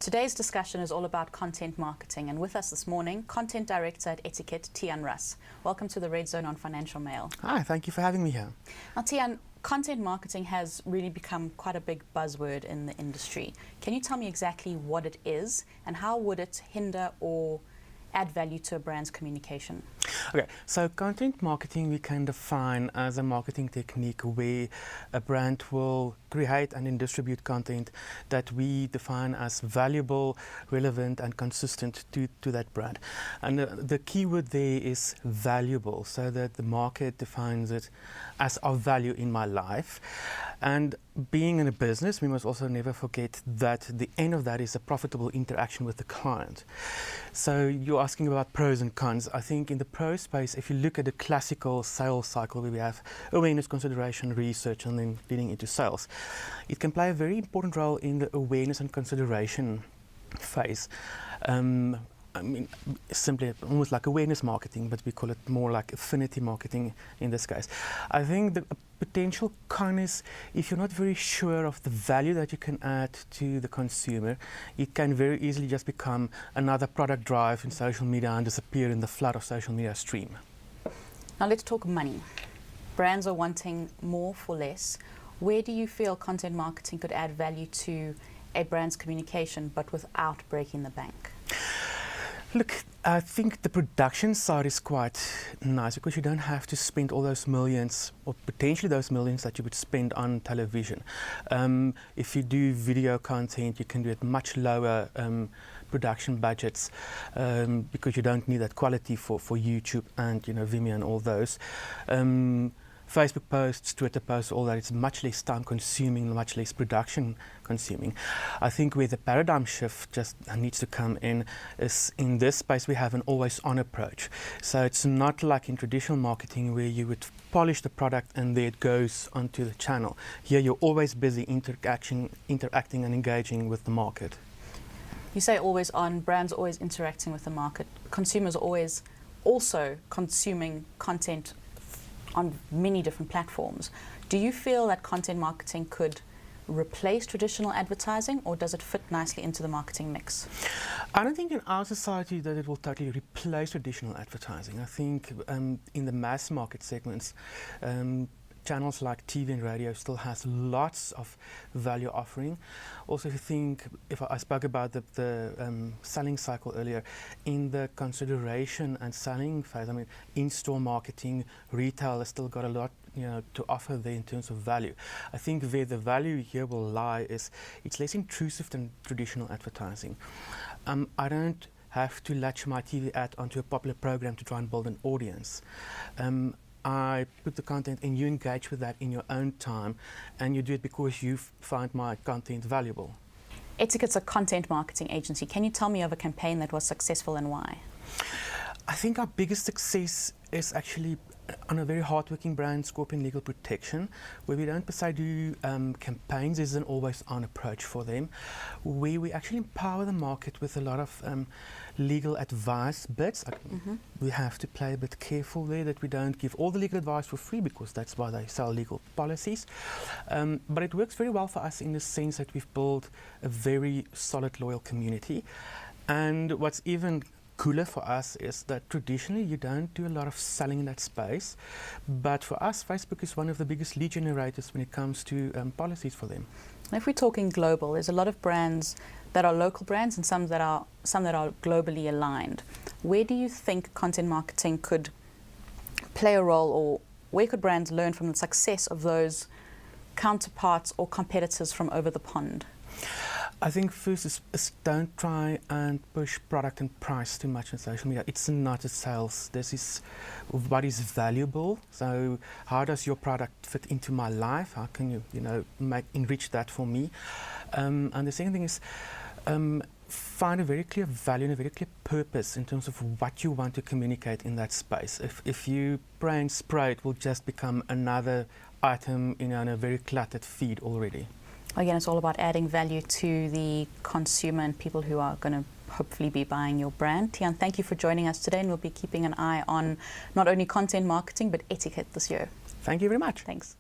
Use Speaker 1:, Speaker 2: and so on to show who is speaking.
Speaker 1: Today's discussion is all about content marketing, and with us this morning, Content Director at Etiket, Tiaan Ras. Welcome to the Red Zone on Financial Mail.
Speaker 2: Hi, thank you for having me here.
Speaker 1: Now, Tiaan, content marketing has really become quite a big buzzword in the industry. Can you tell me exactly what it is, and how would it hinder or add value to a brand's communication?
Speaker 2: Okay, so content marketing we can define as a marketing technique where a brand will create and then distribute content that we define as valuable, relevant and consistent to that brand. And the keyword there is valuable, so that the market defines it as of value in my life. And being in a business, we must also never forget that the end of that is a profitable interaction with the client. So you're asking about pros and cons. I think in the pro space, if you look at the classical sales cycle where we have awareness, consideration, research, and then leading into sales, it can play a very important role in the awareness and consideration phase. I mean, simply almost like awareness marketing, but we call it more like affinity marketing in this case. I think the potential con is if you're not very sure of the value that you can add to the consumer, it can very easily just become another product drive in social media and disappear in the flood of social media stream.
Speaker 1: Now let's talk money. Brands are wanting more for less. Where do you feel content marketing could add value to a brand's communication, but without breaking the bank?
Speaker 2: Look, I think the production side is quite nice because you don't have to spend all those millions, or potentially those millions that you would spend on television. If you do video content, you can do it much lower production budgets because you don't need that quality for YouTube and Vimeo and all those. Facebook posts, Twitter posts, all that, it's much less time consuming, much less production consuming. I think where the paradigm shift just needs to come in is in this space we have an always on approach. So it's not like in traditional marketing where you would polish the product and there it goes onto the channel. Here you're always busy interacting and engaging with the market.
Speaker 1: You say always on, brands always interacting with the market. Consumers are always also consuming content on many different platforms. Do you feel that content marketing could replace traditional advertising, or does it fit nicely into the marketing mix?
Speaker 2: I don't think in our society that it will totally replace traditional advertising. I think in the mass market segments, channels like TV and radio still has lots of value offering. Also, if you think, if I spoke about the selling cycle earlier, in the consideration and selling phase, I mean, in-store marketing, retail has still got a lot to offer there in terms of value. I think where the value here will lie is it's less intrusive than traditional advertising. I don't have to latch my TV ad onto a popular program to try and build an audience. I put the content and you engage with that in your own time, and you do it because you find my content valuable.
Speaker 1: Etiket's a content marketing agency. Can you tell me of a campaign that was successful and why?
Speaker 2: I think our biggest success is actually on a very hardworking brand, Scorpion Legal Protection, where we don't per se do campaigns. There's an always on approach for them, where we actually empower the market with a lot of legal advice bits. We have to play a bit careful there that we don't give all the legal advice for free, because that's why they sell legal policies. But it works very well for us in the sense that we've built a very solid, loyal community. And what's even cooler for us is that traditionally you don't do a lot of selling in that space, but for us Facebook is one of the biggest lead generators when it comes to policies for them.
Speaker 1: If we're talking global, there's a lot of brands that are local brands and some that are globally aligned. Where do you think content marketing could play a role, or where could brands learn from the success of those counterparts or competitors from over the pond?
Speaker 2: I think first is don't try and push product and price too much on social media. It's not a sales. This is what is valuable. So how does your product fit into my life? How can you, enrich that for me? And the second thing is find a very clear value and a very clear purpose in terms of what you want to communicate in that space. If you pray and spray, it will just become another item in a very cluttered feed already.
Speaker 1: Again, it's all about adding value to the consumer and people who are going to hopefully be buying your brand. Tiaan, thank you for joining us today, and we'll be keeping an eye on not only content marketing but Etiket this year.
Speaker 2: Thank you very much.
Speaker 1: Thanks.